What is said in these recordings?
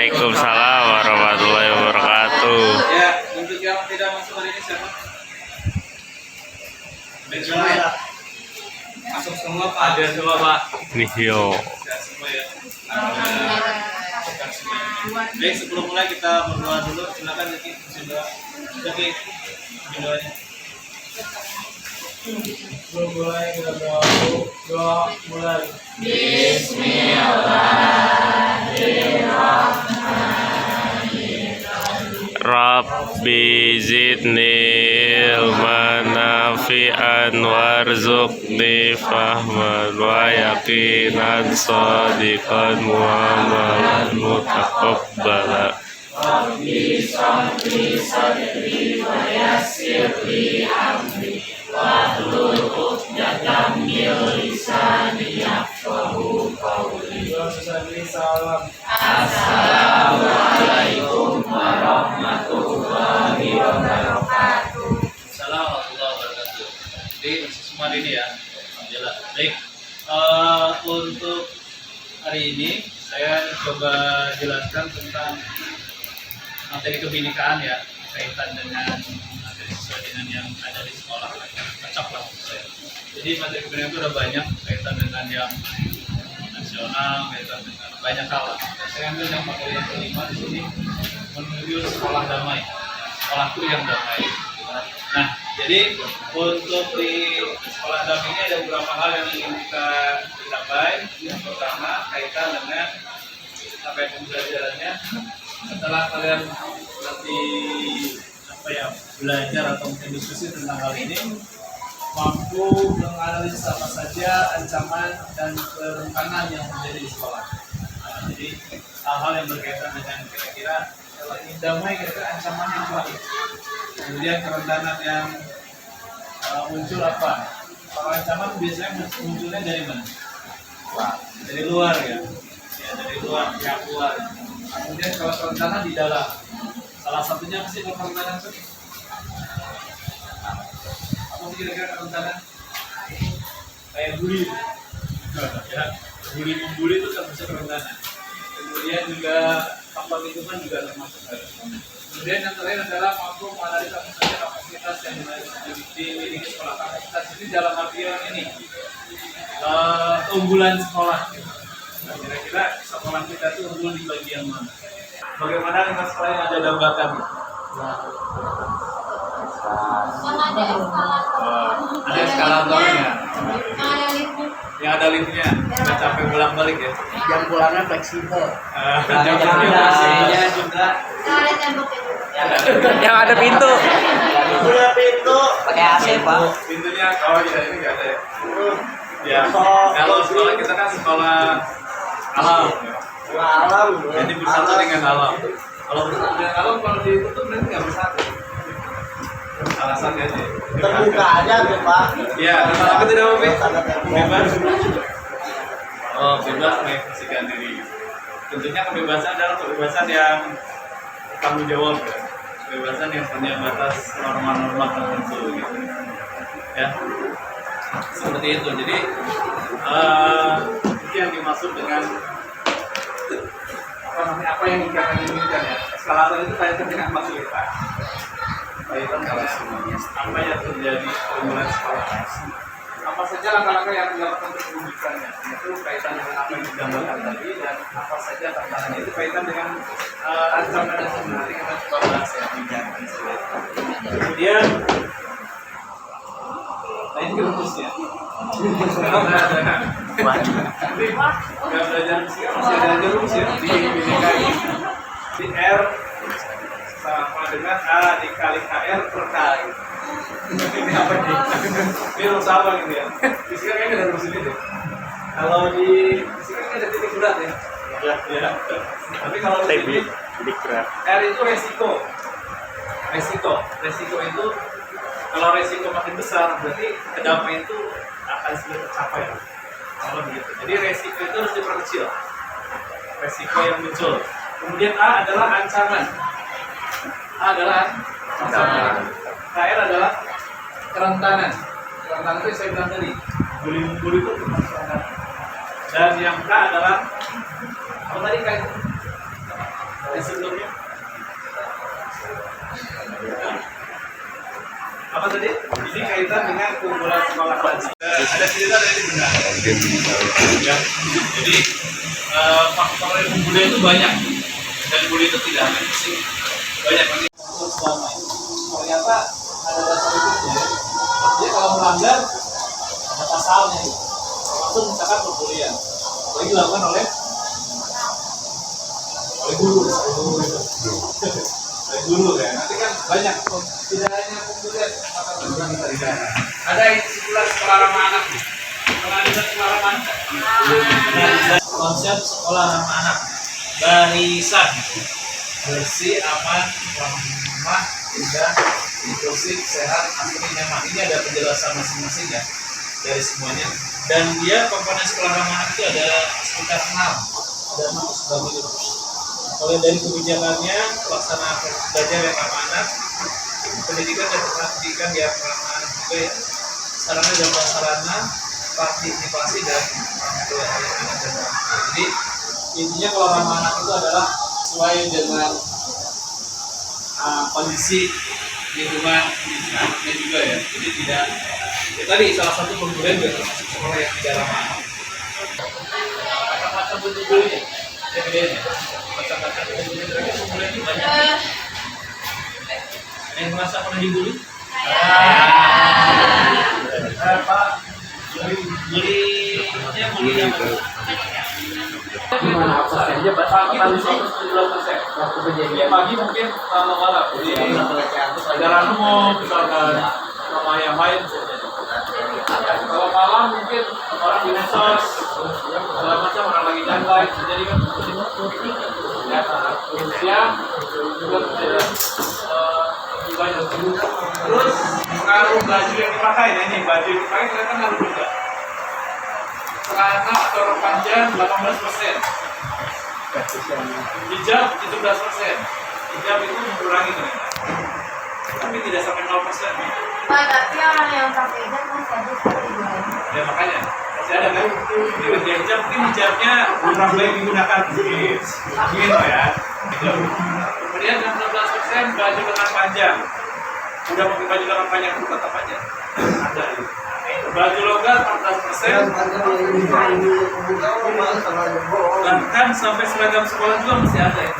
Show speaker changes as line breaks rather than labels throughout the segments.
Waalaikumsalam warahmatullahi wabarakatuh.
Ya, untuk yang tidak masuk hari ini siapa? Semua ya. Masuk semua Pak. Ada semua Pak.
Nihyo.
Ya, semua ya. Baik, sebelum mulai kita berdoa dulu. Silakan Zaki, berdoa. Zaki, berdoanya. Sebelum mulai kita doa dulu. Doa mulai.
Rabbi zidni ilman nafi'an warzuqni fahman wa yaqinan shadiqan mu'amalan mutaqabbala.
Salam. Assalamualaikum warahmatullahi wabarakatuh. Jadi semua ini ya, alhamdulillah. Baik, untuk hari ini saya coba jelaskan tentang materi kebinekaan ya, kaitan dengan materi sesuai dengan yang ada di sekolah. Cocok lah menurut saya. Jadi materi kebinekaan itu udah banyak kaitan dengan yang nasional, kaitan dengan banyak hal lah. Saya ambil yang materi yang kelima di sini, menuju sekolah damai, sekolahku yang damai. Nah, jadi untuk di sekolah damai ini ada beberapa hal yang ingin kita capai. Yang pertama kaitan dengan apa yang pembelajarannya. Setelah kalian nanti belajar atau mungkin diskusi tentang hal ini, mampu menganalisis apa saja ancaman dan kerentanan yang terjadi di sekolah. Nah, jadi hal-hal yang berkaitan dengan kira-kira kalau ingin damai kira-kira ancaman yang apa? Kemudian kerentanan yang muncul apa? Kalau ancaman biasanya munculnya dari mana? Dari luar ya, dari luar, pihak luar. Kemudian kalau kerentanan di dalam, salah satunya pasti kalau kerentanan itu apa kira-kira kerentanan? Kayak bully, ya, bully itu termasuk kerentanan. Kemudian juga faktor lingkungan juga termasuk. Kemudian yang terakhir adalah mampu menganalisa apa saja kapasitas yang dimiliki sekolah. Kapasitas ini dalam artian ini keunggulan sekolah. Nah, kira-kira sekolah kita itu unggul di bagian mana? Bagaimana dengan sekolah yang ada dalam bakat? Ada eskalatornya. Yang ada liftnya, nggak capek bolak-balik ya.
Jam pulangnya fleksibel.
Jam pulangnya juga.
Yang ada pintu.
Punya pintu.
Pakai AC, Pak.
Pintunya oh ya ini nggak ada ya. Ya. Kalau sekolah kita kan sekolah alam.
Alam.
Jadi bersatu dengan alam. Kalau bersatu dengan alam, kalau ditutup nanti nggak bersatu. Alasannya aja.
Terbuka aja tuh, Pak.
Iya, apa tidak apa? Bebas. Oh, bebas mengekspresikan diri. Tentunya kebebasan adalah kebebasan yang tanggung jawab ya. Kebebasan yang punya batas norma-norma tertentu gitu. Ya. Seperti itu. Jadi itu yang dimaksud dengan apa yang kita inginkan ya. Eskalator itu kaitan dengan fasilitas. Kaitan dengan apa yang terjadi keunggulan sekolah. Apa saja langkah-langkah yang dilakukan untuk mewujudkannya. Itu kaitan dengan apa yang digambarkan tadi dan apa saja tantangannya itu kaitan dengan ancaman dan nanti kita coba bahas ya. Kemudian ini rumusnya. Nggak belajar musik, masih ada aja rumus ya di DKI. Di R sama dengan A dikali KR per K. Ini apa nih? Ini rumus apa gitu ya? Fisika kayaknya ada rumus ini deh. Kalau di fisika kan ada titik berat ya. Ya. Tapi kalau di sini R itu resiko. Resiko itu kalau resiko makin besar berarti kedamaian itu akan sulit tercapai. Kalau begitu. Jadi resiko itu harus diperkecil. Resiko yang muncul. Kemudian A adalah ancaman. KR adalah kerentanan. Kerentanan itu saya bilang tadi. Bully itu termasuk. Dan yang K adalah apa tadi kan? sebelumnya? Apa tadi? Ini kaitan dengan kumpulan sekolah tadi. Ada cerita dari benar. Ya. Jadi faktor yang budaya itu banyak dan budaya itu tidak hanya fisik, banyak lagi. Ternyata ada dasar hukumnya. Jadi kalau melanggar ada pasalnya. Langsung misalkan perbulian. Lagi dilakukan oleh guru ya. Nanti kan banyak tidak hanya kemudian ada istilah sekolah ramah anak. Pengadilan sekolah ramah anak. Konsep sekolah ramah anak. Barisan bersih, aman, ramah, indah, inklusif, sehat, asli, nyaman. Ini ada penjelasan masing-masing ya dari semuanya. Dan dia komponen sekolah ramah anak itu ada sekitar 6. Ada 6 sebagai itu. Mulai dari kebijakannya, pelaksanaan belajar yang ramah anak, pendidikan dan pendidikan yang ramah anak juga ya, sarana dan prasarana, partisipasi dan anak dan anak. Jadi intinya kalau ramah anak itu adalah sesuai dengan kondisi lingkungan anaknya juga ya. Jadi tidak ya tadi salah satu pemberian juga termasuk sekolah yang tidak ramah anak. Macam-macam bentuk dulunya, ya bedanya. Macam-macam bentuk dulunya mereka pemberian itu banyak. Yang merasa pernah dibully? Pak, belinya bully yang gimana persennya? Pagi itu 90%. Ya pagi mungkin malam. Jadi pelajaran umum misalkan sama yang lain. Kalau malam mungkin orang di medsos, segala macam orang lagi nyantai, jadi kan ya siang juga banyak. Terus pengaruh baju yang dipakai, nah ini baju yang dipakai ternyata ngaruh juga. Celana atau rok panjang 18%, hijab 17%. Hijab itu mengurangi ternyata, tapi tidak sampai 0%.
Tapi orang yang pakai hijab masih ada seperti itu.
Ya makanya masih ada kan? Jadi hijab mungkin hijabnya kurang baik digunakan gitu ya. Kemudian 16% baju lengan panjang. Udah pakai baju lengan panjang itu tetap aja ada. Baju longgar 14%. Bahkan sampai seragam sekolah juga masih ada ya.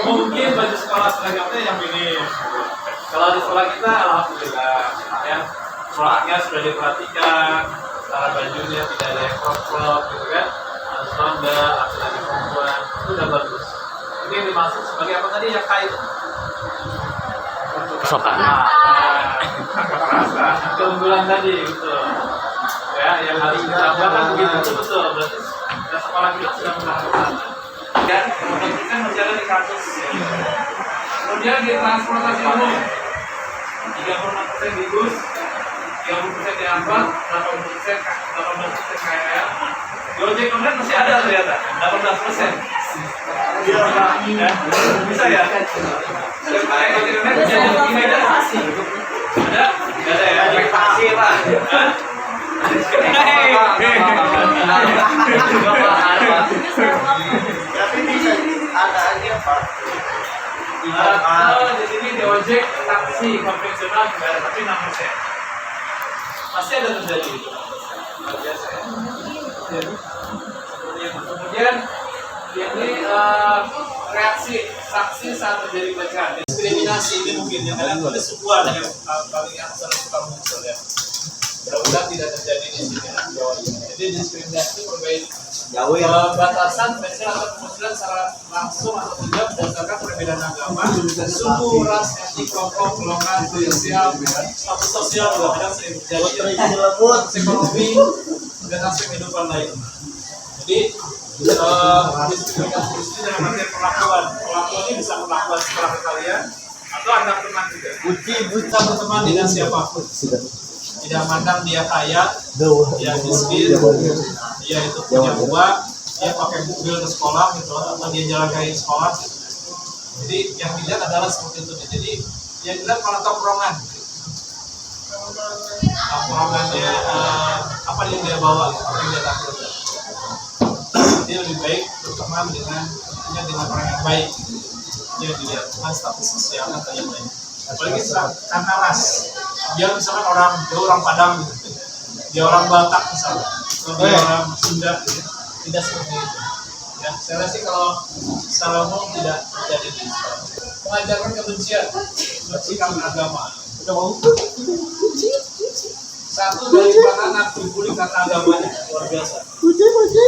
Mungkin baju sekolah seragamnya yang minim. Kalau di sekolah kita alhamdulillah ya, sekolahnya sudah diperhatikan, cara bajunya tidak ada yang crop gitu kan, harus longgar, laki-laki perempuan, itu udah bagus. Ini yang dimaksud sebagai apa tadi yang kait?
Kesopanan.
Keunggulan tadi betul. Ya, yang harus ditambah kan begitu itu betul. Berarti sekolah kita sudah melakukan. Dan kemudian berjalan di kampus. Kemudian di transportasi umum 36% di bus, 30% di angkot, 18% KRL. Di ojek online masih ada ternyata 18%. Ya, bisa ya? Pakai ojek online bisa jadi gini ada? Ada? Nggak ada ya?
Ekspektasi Pak. Tapi bisa ada aja Pak.
Kalau di sini di ojek taksi konvensional juga ada, tapi 6%. Masih ada terjadi itu. Luar biasa ya. Kemudian ini reaksi saksi saat terjadi pelecehan. Diskriminasi ini mungkin yang kalian tulis sebuah yang paling yang sering suka muncul ya. Mudah-mudahan tidak terjadi di sini ya. Jadi diskriminasi berbeda.
Jauh ya.
Batasan pensiun atau kemunculan secara langsung atau tidak berdasarkan perbedaan agama, suku, ras, etnik, kelompok, golongan, sosial, status sosial juga kadang sering terjadi. Status ekonomi dan aspek kehidupan lain. Jadi diskriminasi itu dalam artian perlakuan. Perlakuan ini bisa perlakuan sekolah ke kalian atau antar teman juga. Kita berteman dengan siapapun. Tidak mandang dia kaya, dia miskin, dia itu punya uang, dia pakai mobil ke sekolah gitu, atau dia jalan kaki ke sekolah. Jadi yang dilihat adalah seperti itu. Jadi yang dilihat malah tongkrongan. Tongkrongannya apa yang dia bawa, apa yang dia takutkan. Jadi lebih baik berteman dengan artinya dengan orang yang baik. Dia dilihat dengan status sosial atau yang lain. Apalagi karena ras. Dia misalkan dia orang Padang gitu. Dia orang Batak misalnya. Atau dia orang Sunda gitu. Tidak seperti itu. Ya, saya rasa kalau Salomo tidak terjadi di Islam. Mengajarkan kebencian, bersikap agama. Satu dari 4 anak dibully karena agamanya, luar biasa.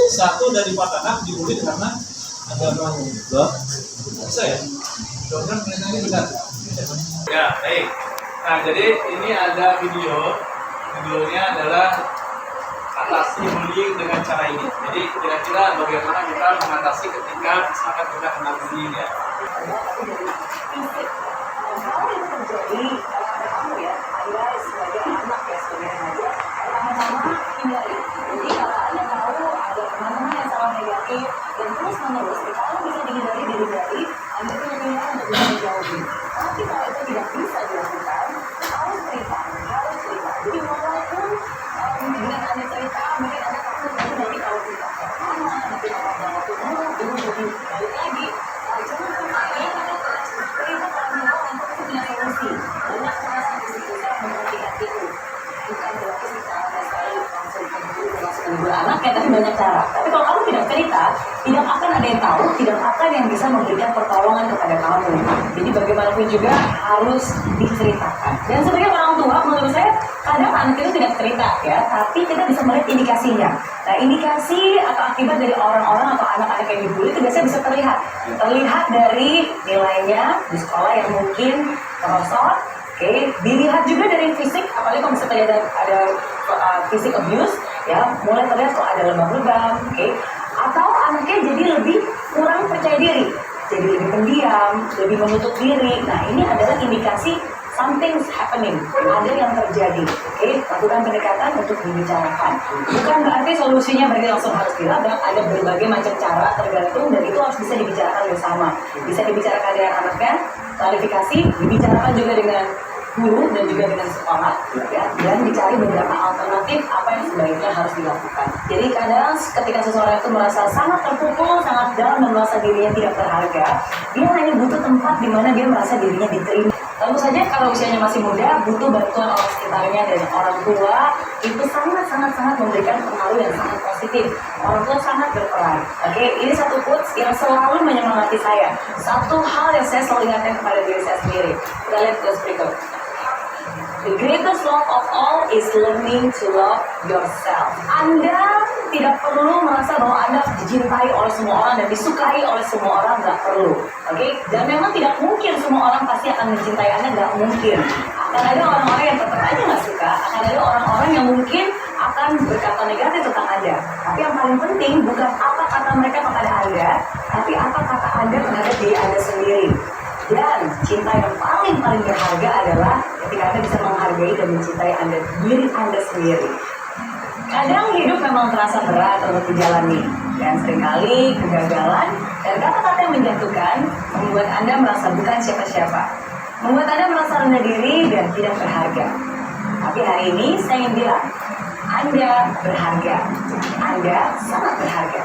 Satu dari 4 anak dibully karena agamanya. Bisa ya? Dokter mengenai benar. Ya, baik. Nah, jadi ini ada video. Videonya adalah atasi bullying dengan cara ini. Jadi kira-kira bagaimana kita mengatasi ketika misalkan kita kena bullying ya.
Kalau itu terjadi pada kamu ya, Anda sebagai anak ya, sebagai remaja, pertama-tama hindari. Jadi kalau Anda tahu ada teman-teman yang sangat negatif dan terus-menerus, kalau bisa dihindari, Anda punya pilihan untuk bisa dijauhi. Tapi kalau itu tidak bisa dilakukan, harus cerita. Jadi walaupun dengan Anda cerita, mungkin Anda takut nanti kalau cerita sama, nanti kalau Anda waktu jadi balik lagi, jangan sampai cerita kalau memang Anda punya solusi. Banyak cara bisa menghentikan itu. Bukan berarti kita ada sekali langsung beranak ya, tapi banyak cara. Tapi kalau kamu tidak cerita, tidak akan ada yang tahu, tidak akan yang bisa memberikan pertolongan kepada kamu. Jadi bagaimanapun juga harus diceritakan. Dan sebagai orang tua, menurut saya kadang anak itu tidak cerita ya, tapi kita bisa melihat indikasinya. Nah, indikasi atau akibat dari orang-orang atau anak-anak yang dibully itu biasanya bisa terlihat. Terlihat dari nilainya di sekolah yang mungkin merosot. Oke, dilihat juga dari fisik, apalagi kalau misalnya ada fisik abuse, ya, mulai terlihat kok ada lebam-lebam, oke, atau anaknya jadi lebih kurang percaya diri, jadi lebih pendiam, lebih menutup diri. Nah, ini adalah indikasi something's happening, ada yang terjadi. Oke, lakukan pendekatan untuk dibicarakan. Bukan berarti solusinya berarti langsung harus dilabrak, ada berbagai macam cara tergantung dan itu harus bisa dibicarakan bersama. Bisa dibicarakan dengan anaknya, klarifikasi, dibicarakan juga dengan guru dan juga dengan sekolah, ya, dan dicari beberapa alternatif apa yang sebaiknya harus dilakukan. Jadi kadang ketika seseorang itu merasa sangat terpukul, sangat down dan merasa dirinya tidak berharga, dia hanya butuh tempat di mana dia merasa dirinya diterima. Tentu saja kalau usianya masih muda, butuh bantuan orang sekitarnya dan orang tua itu sangat memberikan pengaruh yang sangat positif. Orang tua sangat berperan. Oke, ini satu quotes yang selalu menyemangati saya. Satu hal yang saya selalu ingatkan kepada diri saya sendiri. Kita lihat quotes berikut. The greatest love of all is learning to love yourself. Anda tidak perlu merasa bahwa Anda dicintai oleh semua orang dan disukai oleh semua orang, nggak perlu. Oke? Dan memang tidak mungkin semua orang pasti akan mencintai Anda, nggak mungkin. Akan ada orang-orang yang tetap aja nggak suka, akan ada orang-orang yang mungkin akan berkata negatif tentang Anda. Tapi yang paling penting bukan apa kata mereka kepada Anda, tapi apa kata Anda terhadap diri Anda sendiri. Dan cinta yang paling berharga adalah ketika Anda bisa menghargai dan mencintai diri Anda sendiri. Kadang hidup memang terasa berat untuk dijalani, dan seringkali kegagalan dan kata-kata yang menjatuhkan membuat Anda merasa bukan siapa-siapa, membuat Anda merasa rendah diri dan tidak berharga. Tapi hari ini saya ingin bilang, Anda berharga, Anda sangat berharga.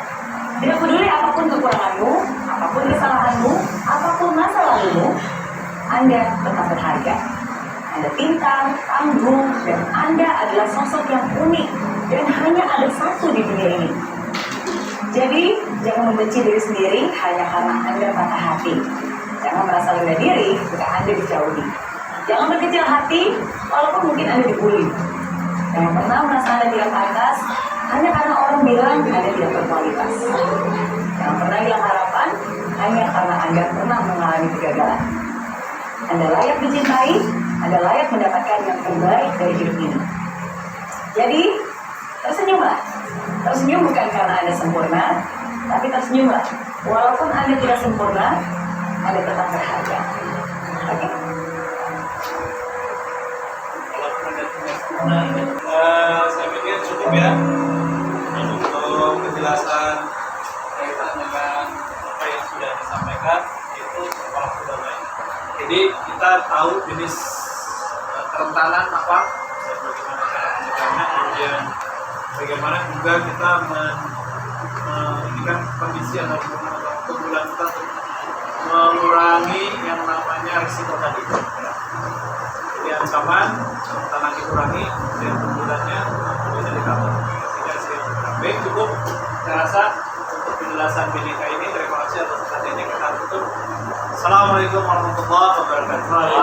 Tidak peduli apapun kekuranganmu, apapun kesalahanmu, apapun masa lalumu, Anda tetap berharga. Anda pintar, tangguh, dan Anda adalah sosok yang unik dan hanya ada satu di dunia ini. Jadi, jangan membenci diri sendiri hanya karena Anda patah hati. Jangan merasa rendah diri jika Anda dijauhi. Jangan berkecil hati walaupun mungkin Anda dibully. Jangan pernah merasa Anda tidak pantas hanya karena orang bilang Anda tidak berkualitas. Jangan pernah hilang harapan hanya karena Anda pernah mengalami kegagalan. Anda layak dicintai, Anda layak mendapatkan yang terbaik dari hidup ini. Jadi, tersenyumlah. Tersenyum bukan karena Anda sempurna, tapi tersenyumlah. Walaupun Anda tidak sempurna, Anda tetap berharga. Oke?
Saya pikir cukup ya untuk penjelasan kaitan dengan apa yang sudah disampaikan itu sekolah kedamaian. Jadi kita tahu jenis kerentanan apa, bagaimana cara mencegahnya, kemudian bagaimana juga kita menjadikan kondisi atau keunggulan kita untuk mengurangi yang namanya risiko tadi. Jadi ancaman kita lagi kurangi, dan keunggulannya bisa di-cover. Baik, cukup. Saya rasa untuk penjelasan BDK ini, terima kasih atas perhatiannya. Kita tutup. Assalamualaikum warahmatullahi wabarakatuh.